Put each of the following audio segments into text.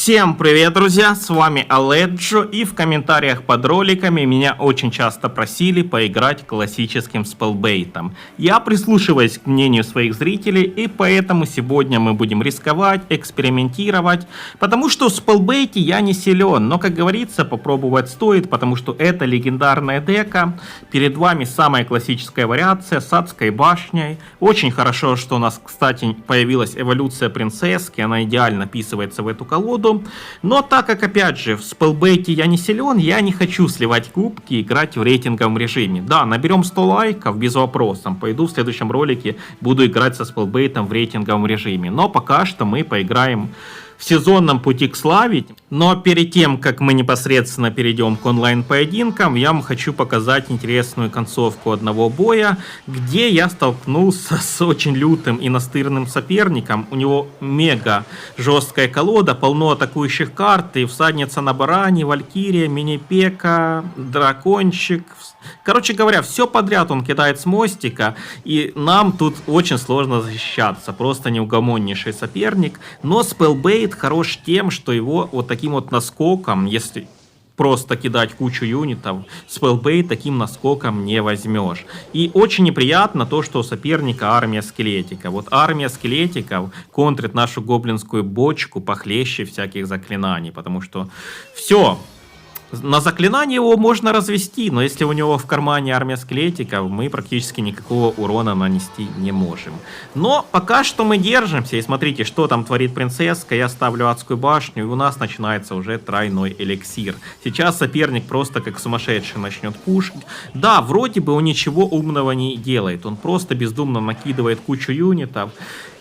Всем привет, друзья, с вами Аледжо, и в комментариях под роликами меня очень часто просили поиграть классическим спеллбейтом. Я прислушиваюсь к мнению своих зрителей, и поэтому сегодня мы будем рисковать, экспериментировать, потому что в спеллбейте я не силен, но, как говорится, попробовать стоит, потому что это легендарная дека. Перед вами самая классическая вариация с адской башней. Очень хорошо, что у нас, кстати, появилась эволюция принцесски, она идеально вписывается в эту колоду. Но так как, опять же, в спеллбейте я не силен, я не хочу сливать кубки и играть в рейтинговом режиме. Да, наберем 100 лайков без вопросов. Пойду в следующем ролике, буду играть со спеллбейтом в рейтинговом режиме. Но пока что мы поиграем в сезонном пути к славе. Но перед тем, как мы непосредственно перейдем к онлайн-поединкам, я вам хочу показать интересную концовку одного боя, где я столкнулся с очень лютым и настырным соперником. У него мега жесткая колода, полно атакующих карт, и всадница на баране, валькирия, мини-пека, дракончик. Короче говоря, все подряд он кидает с мостика, и нам тут очень сложно защищаться. Просто неугомоннейший соперник. Но спеллбейт хорош тем, что его вот таким вот наскоком, если просто кидать кучу юнитов, спеллбейт таким наскоком не возьмешь. И очень неприятно то, что у соперника армия скелетиков. Вот армия скелетиков контрит нашу гоблинскую бочку похлеще всяких заклинаний, потому что все. На заклинание его можно развести, но если у него в кармане армия скелетиков, мы практически никакого урона нанести не можем. Но пока что мы держимся, и смотрите, что там творит принцесска. Я ставлю адскую башню, и у нас начинается уже тройной эликсир. Сейчас соперник просто как сумасшедший начнет пушить. Да, вроде бы он ничего умного не делает, он просто бездумно накидывает кучу юнитов.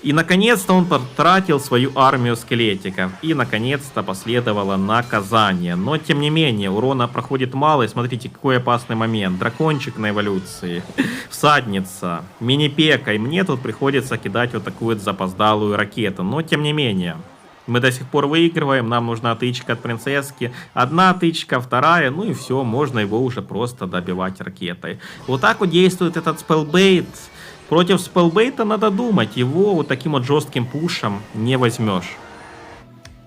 И наконец-то он потратил свою армию скелетиков. И наконец-то последовало наказание. Но тем не менее, урона проходит мало. И смотрите, какой опасный момент. Дракончик на эволюции. Всадница. Мини-пека. И мне тут приходится кидать вот такую вот запоздалую ракету. Но тем не менее. Мы до сих пор выигрываем. Нам нужна тычка от принцесски. Одна тычка, вторая. Ну и все. Можно его уже просто добивать ракетой. Вот так вот действует этот спеллбейт. Против спеллбейта надо думать, его вот таким вот жестким пушем не возьмешь.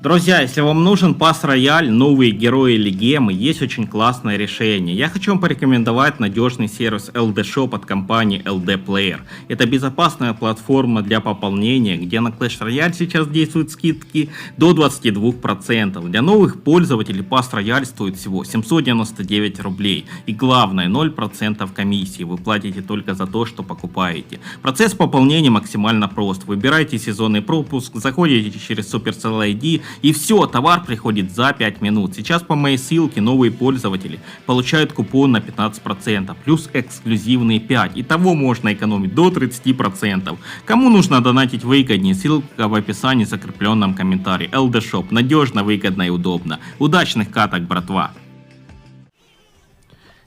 Друзья, если вам нужен пас-рояль, новые герои или гемы, есть очень классное решение. Я хочу вам порекомендовать надежный сервис LD Shop от компании LD Player. Это безопасная платформа для пополнения, где на Clash Royale сейчас действуют скидки до 22%. Для новых пользователей пас-рояль стоит всего 799 рублей. И главное, 0% комиссии. Вы платите только за то, что покупаете. Процесс пополнения максимально прост. Выбирайте сезонный пропуск, заходите через Supercell ID, и все, товар приходит за 5 минут. Сейчас по моей ссылке новые пользователи получают купон на 15%, плюс эксклюзивные 5%. Итого можно экономить до 30%. Кому нужно донатить выгоднее, ссылка в описании в закрепленном комментарии. LD Shop. Надежно, выгодно и удобно. Удачных каток, братва!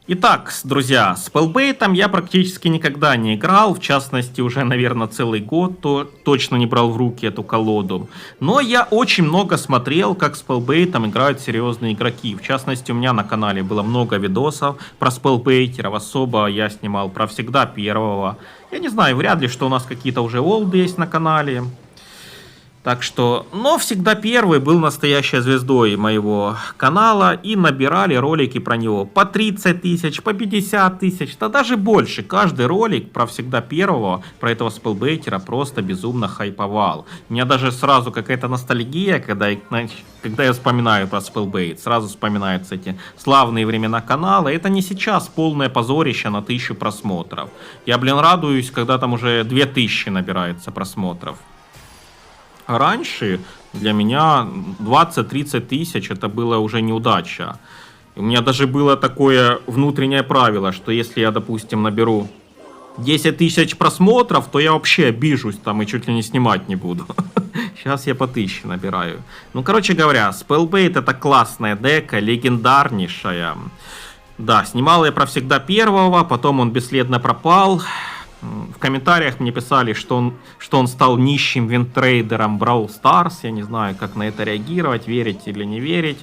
Итак, друзья, с спеллбейтом я практически никогда не играл, в частности уже, наверное, целый год точно не брал в руки эту колоду. Но я очень много смотрел, как с спеллбейтом играют серьезные игроки. В частности, у меня на канале было много видосов про спеллбейтеров, особо я снимал про всегда первого. Я не знаю, вряд ли, что у нас какие-то уже олды есть на канале. Так что, но всегда первый был настоящей звездой моего канала, и набирали ролики про него по 30 тысяч, по 50 тысяч, да даже больше. Каждый ролик про всегда первого, про этого спеллбейтера просто безумно хайповал. У меня даже сразу какая-то ностальгия, когда я вспоминаю про спеллбейт, сразу вспоминаются эти славные времена канала. Это не сейчас полное позорище на 1000 просмотров. Я, радуюсь, когда там уже 2000 набирается просмотров. Раньше для меня 20-30 тысяч это было уже неудача. У меня даже было такое внутреннее правило, что если я, допустим, наберу 10 тысяч просмотров, то я вообще обижусь там и чуть ли не снимать не буду. Сейчас я по 1000 набираю. Ну, короче говоря, спеллбейт это классная дека, легендарнейшая. Да, снимал я про всегда первого, потом он бесследно пропал. В комментариях мне писали, что он стал нищим винтрейдером Brawl Stars. Я не знаю, как на это реагировать, верить или не верить.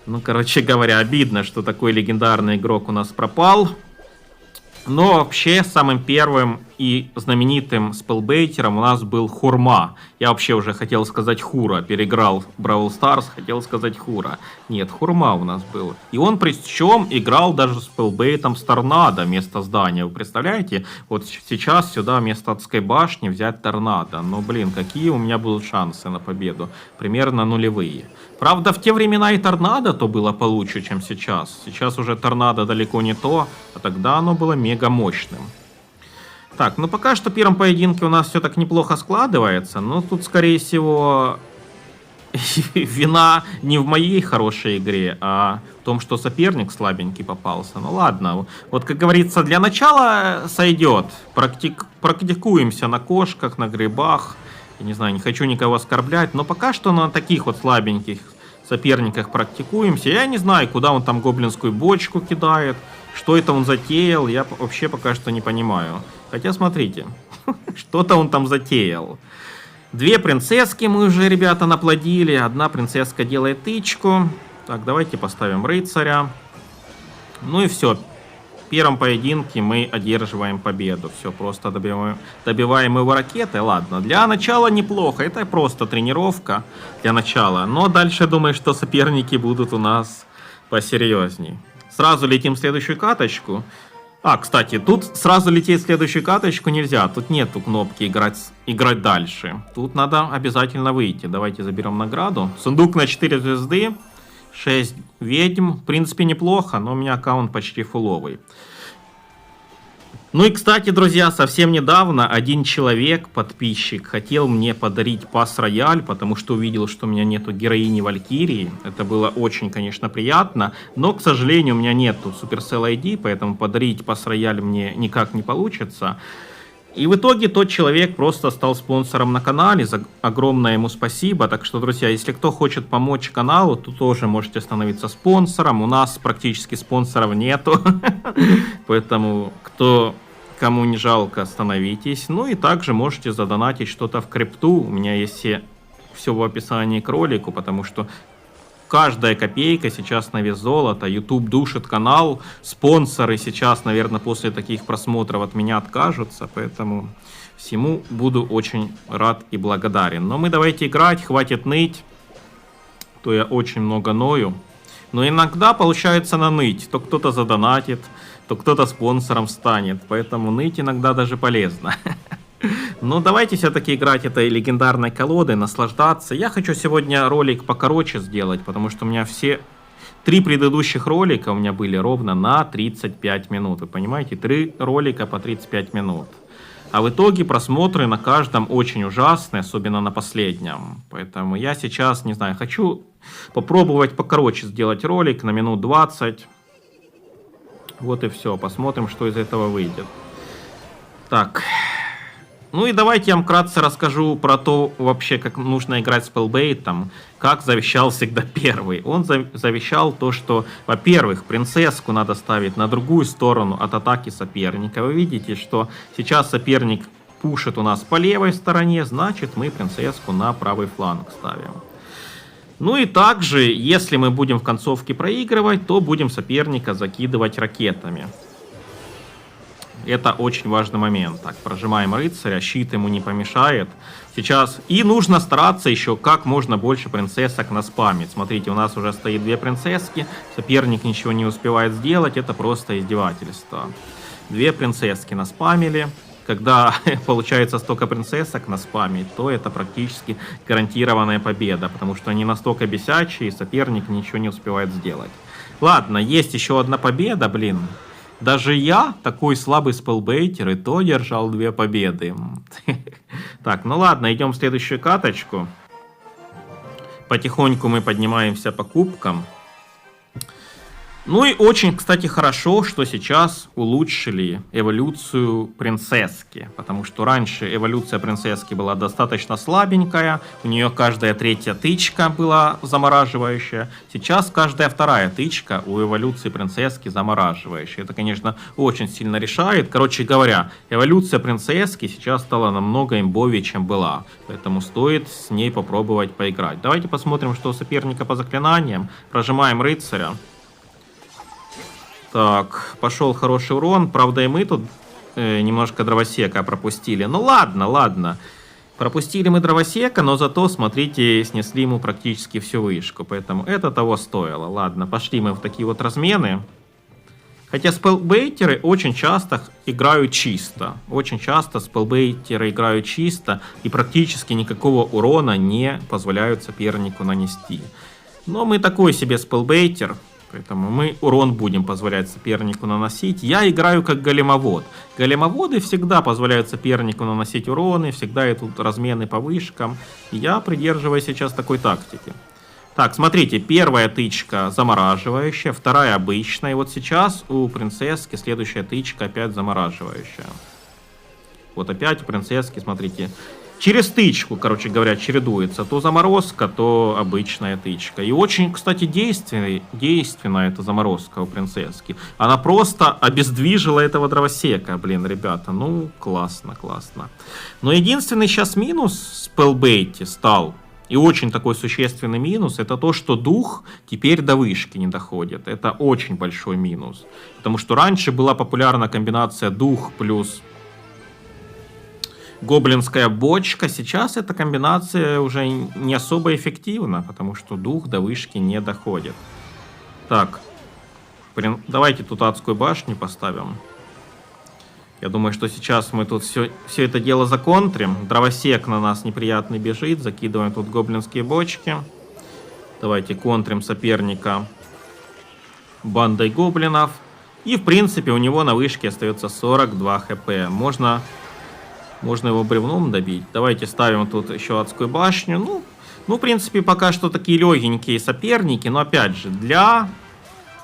Ну, короче говоря, обидно, что такой легендарный игрок у нас пропал. Но вообще, самым первым и знаменитым спелбейтером у нас был Хурма. Я вообще уже хотел сказать Хура, переиграл Бравл Старс, хотел сказать Хура. Нет, Хурма у нас был. И он причем играл даже спелбейтом с Торнадо вместо здания. Вы представляете? Вот сейчас сюда вместо адской башни взять Торнадо. Ну блин, какие у меня будут шансы на победу? Примерно нулевые. Правда, в те времена и Торнадо то было получше, чем сейчас. Сейчас уже Торнадо далеко не то, а тогда оно было мега мощным. Так, ну пока что в первом поединке у нас все так неплохо складывается, но тут, скорее всего, вина не в моей хорошей игре, а в том, что соперник слабенький попался. Ну ладно, вот как говорится, для начала сойдет. Практикуемся на кошках, на грибах. Я не знаю, не хочу никого оскорблять, но пока что на таких вот слабеньких соперниках практикуемся. Я не знаю, куда он там гоблинскую бочку кидает, что это он затеял, я вообще пока что не понимаю. Хотя, смотрите, что-то он там затеял. 2 принцесски мы уже, ребята, наплодили. 1 принцесска делает тычку. Так, давайте поставим рыцаря. Ну и все. В первом поединке мы одерживаем победу. Все, просто добиваем его ракетой. Ладно, для начала неплохо. Это просто тренировка для начала. Но дальше, думаю, что соперники будут у нас посерьезней. Сразу летим в следующую каточку. Кстати, тут сразу лететь в следующую каточку нельзя. Тут нету кнопки играть дальше. Тут надо обязательно выйти. Давайте заберем награду. Сундук на 4 звезды. 6 ведьм. В принципе, неплохо, но у меня аккаунт почти фуловый. Ну и, кстати, друзья, совсем недавно один человек, подписчик, хотел мне подарить пас-рояль, потому что увидел, что у меня нету героини Валькирии. Это было очень, конечно, приятно, но, к сожалению, у меня нету Supercell ID, поэтому подарить пас-рояль мне никак не получится. И в итоге тот человек просто стал спонсором на канале. За огромное ему спасибо. Так что, друзья, если кто хочет помочь каналу, то тоже можете становиться спонсором. У нас практически спонсоров нету. Поэтому, кому не жалко, становитесь. Ну и также можете задонатить что-то в крипту. У меня есть все в описании к ролику, потому что каждая копейка сейчас на вес золота. YouTube душит канал. Спонсоры сейчас, наверное, после таких просмотров от меня откажутся. Поэтому всему буду очень рад и благодарен. Но мы давайте играть, хватит ныть. То я очень много ною. Но иногда получается наныть. То кто-то задонатит, то кто-то спонсором станет. Поэтому ныть иногда даже полезно. Но давайте все-таки играть этой легендарной колодой, наслаждаться. Я хочу сегодня ролик покороче сделать, потому что у меня все 3 предыдущих ролика у меня были ровно на 35 минут. Вы понимаете, 3 ролика по 35 минут. А в итоге просмотры на каждом очень ужасные, особенно на последнем. Поэтому я сейчас, не знаю, хочу попробовать покороче сделать ролик на минут 20. Вот и все. Посмотрим, что из этого выйдет. Так. Ну и давайте я вам вкратце расскажу про то, вообще, как нужно играть с спелбейтом, как завещал всегда первый. Он завещал то, что, во-первых, принцесску надо ставить на другую сторону от атаки соперника. Вы видите, что сейчас соперник пушит у нас по левой стороне, значит мы принцесску на правый фланг ставим. Ну и также, если мы будем в концовке проигрывать, то будем соперника закидывать ракетами. Это очень важный момент. Так, прожимаем рыцаря, щит ему не помешает. Сейчас и нужно стараться еще как можно больше принцессок наспамить. Смотрите, у нас уже стоит 2 принцесски, соперник ничего не успевает сделать, это просто издевательство. 2 принцесски наспамили. Когда получается столько принцессок наспамить, то это практически гарантированная победа, потому что они настолько бесячие, и соперник ничего не успевает сделать. Ладно, есть еще одна победа, блин. Даже я, такой слабый спелбейтер, и то держал 2 победы. Так, ну ладно, идем в следующую каточку. Потихоньку мы поднимаемся по кубкам. Ну и очень, кстати, хорошо, что сейчас улучшили эволюцию принцесски. Потому что раньше эволюция принцесски была достаточно слабенькая. У нее каждая 3-я тычка была замораживающая. Сейчас каждая 2-я тычка у эволюции принцесски замораживающая. Это, конечно, очень сильно решает. Короче говоря, эволюция принцесски сейчас стала намного имбовее, чем была. Поэтому стоит с ней попробовать поиграть. Давайте посмотрим, что у соперника по заклинаниям. Прожимаем рыцаря. Так, пошел хороший урон. Правда, и мы тут немножко дровосека пропустили. Ну ладно, ладно. Пропустили мы дровосека, но зато, смотрите, снесли ему практически всю вышку. Поэтому это того стоило. Ладно, пошли мы в такие вот размены. Хотя спелбейтеры очень часто играют чисто. Очень часто спелбейтеры играют чисто и практически никакого урона не позволяют сопернику нанести. Но мы такой себе спелбейтер, поэтому мы урон будем позволять сопернику наносить. Я играю как големовод. Големоводы всегда позволяют сопернику наносить уроны, всегда идут размены по вышкам. Я придерживаюсь сейчас такой тактики. Так, смотрите, первая тычка замораживающая, вторая обычная. И вот сейчас у принцесски следующая тычка опять замораживающая. Вот опять у принцесски, смотрите, через тычку, короче говоря, чередуется. То заморозка, то обычная тычка. И очень, кстати, действенная эта заморозка у принцесски. Она просто обездвижила этого дровосека, блин, ребята. Ну, классно, классно. Но единственный сейчас минус в спелбейте стал... И очень такой существенный минус, это то, что дух теперь до вышки не доходит. Это очень большой минус. Потому что раньше была популярна комбинация дух плюс гоблинская бочка. Сейчас эта комбинация уже не особо эффективна, потому что дух до вышки не доходит. Так, давайте тут адскую башню поставим. Я думаю, что сейчас мы тут все это дело законтрим. Дровосек на нас неприятный бежит. Закидываем тут гоблинские бочки. Давайте контрим соперника бандой гоблинов. И, в принципе, у него на вышке остается 42 хп. Можно его бревном добить. Давайте ставим тут еще адскую башню. Ну, в принципе, пока что такие легенькие соперники. Но, опять же,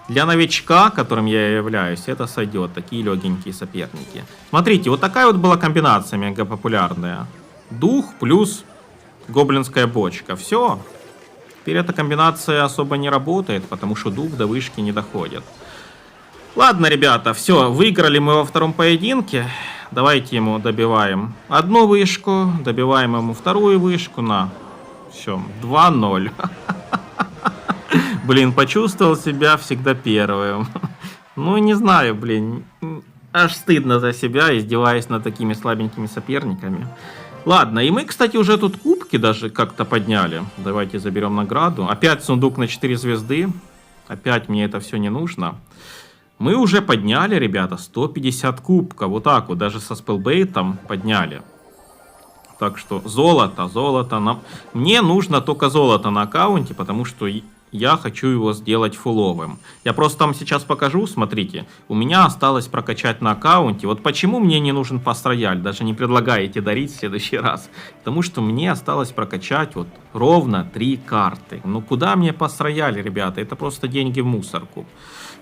для новичка, которым я являюсь, это сойдет. Такие легенькие соперники. Смотрите, вот такая вот была комбинация мега популярная. Дух плюс гоблинская бочка. Все. Теперь эта комбинация особо не работает, потому что дух до вышки не доходит. Ладно, ребята, все. Выиграли мы во втором поединке. Давайте ему добиваем одну вышку. Добиваем ему вторую вышку. На. Все. 2-0. Блин, почувствовал себя всегда первым. Ну, не знаю, блин. Аж стыдно за себя, издеваясь над такими слабенькими соперниками. Ладно, и мы, кстати, уже тут кубки даже как-то подняли. Давайте заберем награду. Опять сундук на 4 звезды. Опять мне это все не нужно. Мы уже подняли, ребята, 150 кубков. Вот так вот, даже со спелбейтом подняли. Так что золото. Мне нужно только золото на аккаунте, потому что... Я хочу его сделать фуловым. Я просто там сейчас покажу, смотрите. У меня осталось прокачать на аккаунте. Вот почему мне не нужен пас-рояль. Даже не предлагаете дарить в следующий раз. Потому что мне осталось прокачать вот ровно 3 карты. Ну куда мне пас-рояль, ребята? Это просто деньги в мусорку.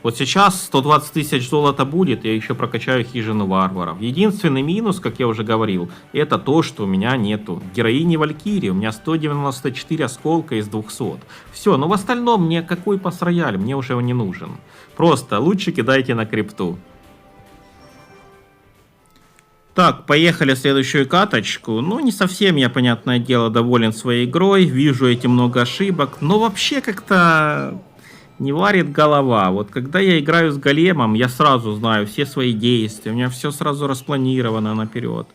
Вот сейчас 120 тысяч золота будет, я еще прокачаю хижину варваров. Единственный минус, как я уже говорил, это то, что у меня нету героини Валькирии. У меня 194 осколка из 200. Все, но в остальном мне какой пас-рояль, мне уже он не нужен. Просто лучше кидайте на крипту. Так, поехали в следующую каточку. Ну, не совсем я, понятное дело, доволен своей игрой. Вижу эти много ошибок. Но вообще как-то... не варит голова. Вот когда я играю с големом, я сразу знаю все свои действия. У меня все сразу распланировано наперед.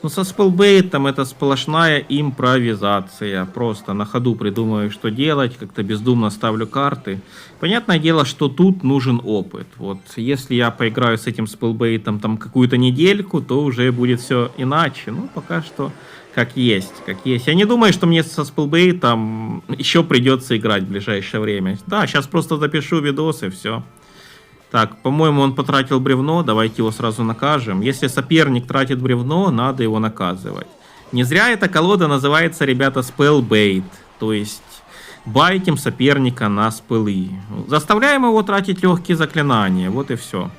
Но со спелбейтом это сплошная импровизация. Просто на ходу придумываю, что делать. Как-то бездумно ставлю карты. Понятное дело, что тут нужен опыт. Вот если я поиграю с этим спелбейтом там какую-то недельку, то уже будет все иначе. Ну, пока что... как есть, как есть. Я не думаю, что мне со спелбейтом еще придется играть в ближайшее время. Да, сейчас просто запишу видос и все. Так, по-моему, он потратил бревно. Давайте его сразу накажем. Если соперник тратит бревно, надо его наказывать. Не зря эта колода называется, ребята, спелбейт. То есть байтим соперника на спелы. Заставляем его тратить легкие заклинания. Вот и все.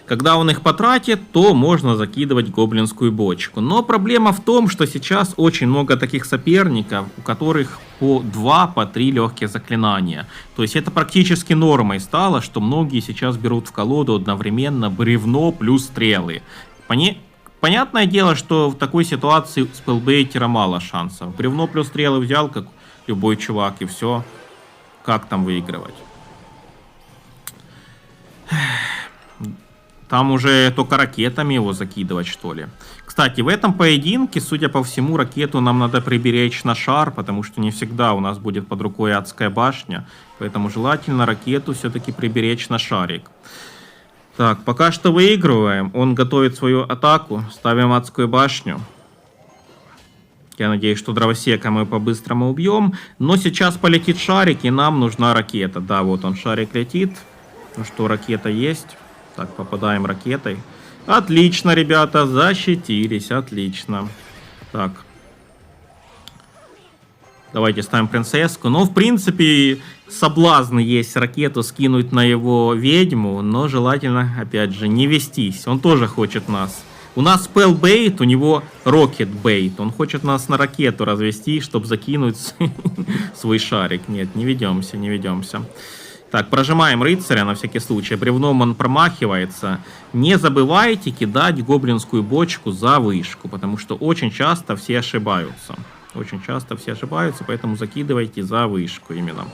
Когда он их потратит, то можно закидывать гоблинскую бочку. Но проблема в том, что сейчас очень много таких соперников, у которых по 2, по 3 легких заклинания. То есть это практически нормой стало, что многие сейчас берут в колоду одновременно бревно плюс стрелы. Понятное дело, что в такой ситуации у спелбейтера мало шансов. Бревно плюс стрелы взял, как любой чувак, и все. Как там выигрывать? Там уже только ракетами его закидывать, что ли. Кстати, в этом поединке, судя по всему, ракету нам надо приберечь на шар, потому что не всегда у нас будет под рукой адская башня. Поэтому желательно ракету все-таки приберечь на шарик. Так, пока что выигрываем. Он готовит свою атаку. Ставим адскую башню. Я надеюсь, что дровосека мы по-быстрому убьем. Но сейчас полетит шарик, и нам нужна ракета. Да, вот он, шарик летит. Ну что, ракета есть. Так, попадаем ракетой. Отлично, ребята, защитились, отлично. Так. Давайте ставим принцесску. Ну, в принципе, соблазн есть ракету скинуть на его ведьму, но желательно, опять же, не вестись. Он тоже хочет нас. У нас спеллбейт, у него рокетбейт. Он хочет нас на ракету развести, чтобы закинуть свой шарик. Нет, не ведемся, не ведемся. Так, прожимаем рыцаря на всякий случай. Бревном он промахивается. Не забывайте кидать гоблинскую бочку за вышку, потому что очень часто все ошибаются. Очень часто все ошибаются, поэтому закидывайте за вышку именно.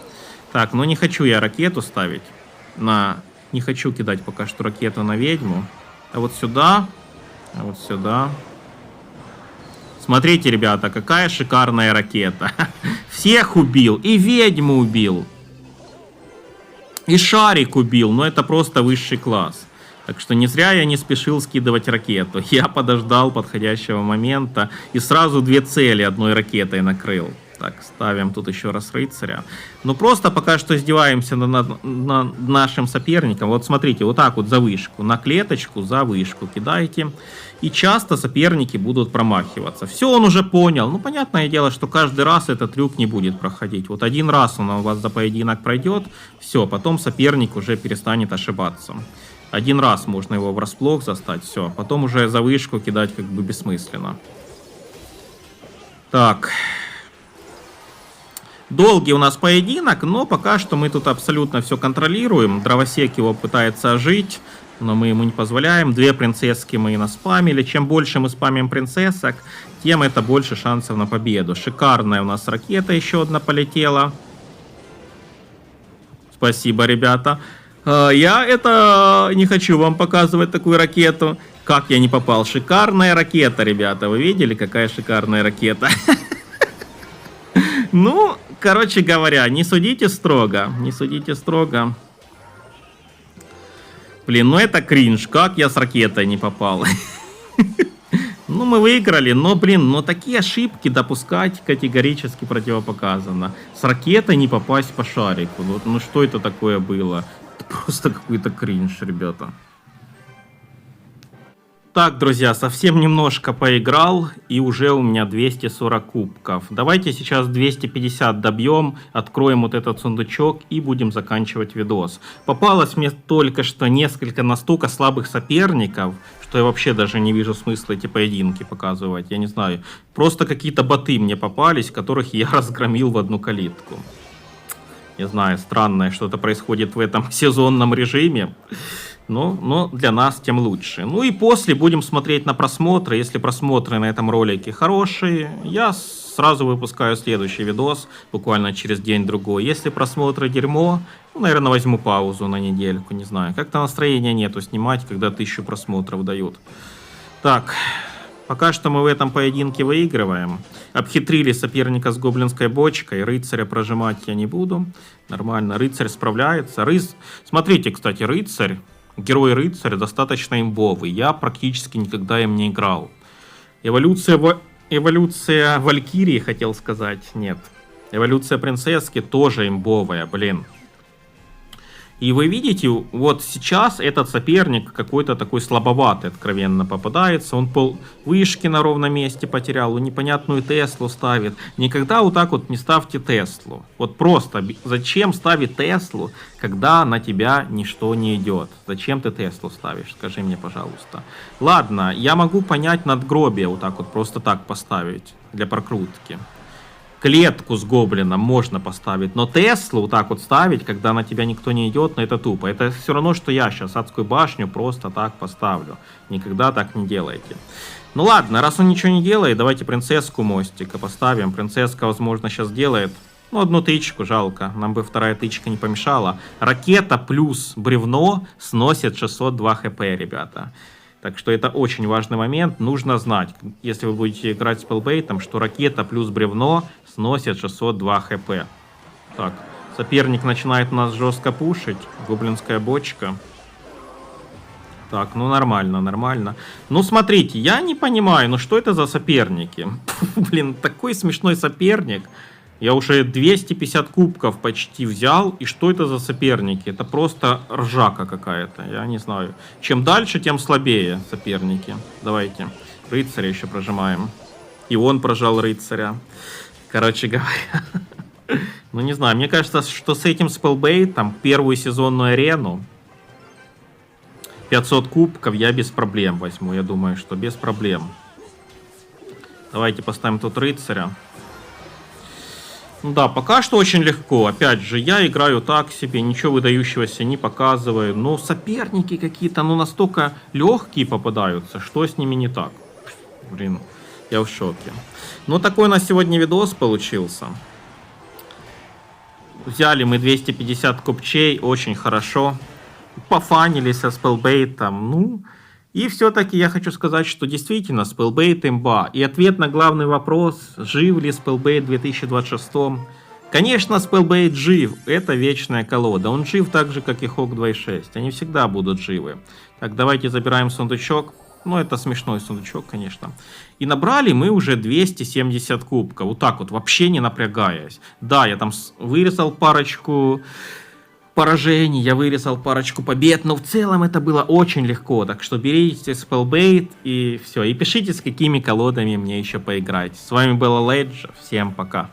Так, ну не хочу я ракету ставить. Не хочу кидать пока что ракету на ведьму. А вот сюда. А вот сюда. Смотрите, ребята, какая шикарная ракета. Всех убил. И ведьму убил. И шарик убил, но это просто высший класс. Так что не зря я не спешил скидывать ракету. Я подождал подходящего момента и сразу две цели одной ракетой накрыл. Так, ставим тут еще раз рыцаря. Ну просто пока что издеваемся над нашим соперником. Вот смотрите, вот так вот за вышку. На клеточку за вышку кидайте. И часто соперники будут промахиваться. Все он уже понял. Ну, понятное дело, что каждый раз этот трюк не будет проходить. Вот один раз он у вас за поединок пройдет. Все, потом соперник уже перестанет ошибаться. Один раз можно его врасплох застать. Все, потом уже за вышку кидать как бы бессмысленно. Так. Долгий у нас поединок, но пока что мы тут абсолютно все контролируем. Дровосек его пытается ожить, но мы ему не позволяем. Две принцесски мы наспамили. Чем больше мы спамим принцессок, тем это больше шансов на победу. Шикарная у нас ракета еще одна полетела. Спасибо, ребята. Я это не хочу вам показывать, такую ракету. Как я не попал? Шикарная ракета, ребята. Вы видели, какая шикарная ракета? Ну, короче говоря, не судите строго. Не судите строго. Блин, ну это кринж. Как я с ракетой не попал? Ну, мы выиграли, но, блин, но такие ошибки допускать категорически противопоказано. С ракетой не попасть по шарику. Ну, что это такое было? Это просто какой-то кринж, ребята. Так, друзья, совсем немножко поиграл, и уже у меня 240 кубков. Давайте сейчас 250 добьем, откроем вот этот сундучок и будем заканчивать видос. Попалось мне только что несколько настолько слабых соперников, что я вообще даже не вижу смысла эти поединки показывать. Я не знаю, просто какие-то боты мне попались, которых я разгромил в одну калитку. Не знаю, странное что-то происходит в этом сезонном режиме. Но для нас тем лучше. Ну и после будем смотреть на просмотры. Если просмотры на этом ролике хорошие, я сразу выпускаю следующий видос, буквально через день-другой. Если просмотры дерьмо, ну, наверное, возьму паузу на недельку, не знаю. Как-то настроения нету снимать, когда 1000 просмотров дают. Так, пока что мы в этом поединке выигрываем. Обхитрили соперника с гоблинской бочкой. Рыцаря прожимать я не буду. Нормально, рыцарь справляется. Смотрите, кстати, рыцарь. Герой-рыцарь достаточно имбовый. Я практически никогда им не играл. Эволюция Валькирии, хотел сказать. Нет. Эволюция принцесски тоже имбовая, блин. И вы видите, вот сейчас этот соперник какой-то такой слабоватый откровенно попадается. Он пол вышки на ровном месте потерял, он непонятную Теслу ставит. Никогда вот так вот не ставьте Теслу. Вот просто, зачем ставить Теслу, когда на тебя ничто не идет? Зачем ты Теслу ставишь? Скажи мне, пожалуйста. Ладно, я могу понять надгробие вот так вот просто так поставить для прокрутки. Клетку с гоблином можно поставить, но Теслу вот так вот ставить, когда на тебя никто не идет, но это тупо. Это все равно, что я сейчас адскую башню просто так поставлю. Никогда так не делайте. Ну ладно, раз он ничего не делает, давайте принцесску мостика поставим. Принцесска, возможно, сейчас делает Ну, одну тычку жалко, нам бы вторая тычка не помешала. Ракета плюс бревно сносит 602 хп, ребята. Так что это очень важный момент. Нужно знать, если вы будете играть с спелбейтом, что ракета плюс бревно сносит 602 хп. Так, соперник начинает нас жестко пушить. Гоблинская бочка. Так, ну нормально, нормально. Ну смотрите, я не понимаю, ну что это за соперники? Блин, такой смешной соперник. Я уже 250 кубков почти взял. И что это за соперники? Это просто ржака какая-то. Я не знаю. Чем дальше, тем слабее соперники. Давайте. Рыцаря еще прожимаем. И он прожал рыцаря. Короче говоря. Ну не знаю. Мне кажется, что с этим спелбейтом первую сезонную арену 500 кубков я без проблем возьму. Я думаю, что без проблем. Давайте поставим тут рыцаря. Ну да, пока что очень легко. Опять же, я играю так себе, ничего выдающегося не показываю. Но соперники какие-то, ну, настолько легкие попадаются, что с ними не так. Блин, я в шоке. Ну, такой у нас сегодня видос получился. Взяли мы 250 купчей, очень хорошо. Пофанились со спелбейтом, ну... И все-таки я хочу сказать, что действительно спелбейт имба. И ответ на главный вопрос, жив ли спелбейт в 2026? Конечно, спелбейт жив. Это вечная колода. Он жив так же, как и Хок 2.6. Они всегда будут живы. Так, давайте забираем сундучок. Ну, это смешной сундучок, конечно. И набрали мы уже 270 кубков. Вот так вот, вообще не напрягаясь. Да, я там вырезал парочку... поражений, я вырезал парочку побед, но в целом это было очень легко, так что берите спелбейт и все, и пишите, с какими колодами мне еще поиграть. С вами был Леджа, всем пока.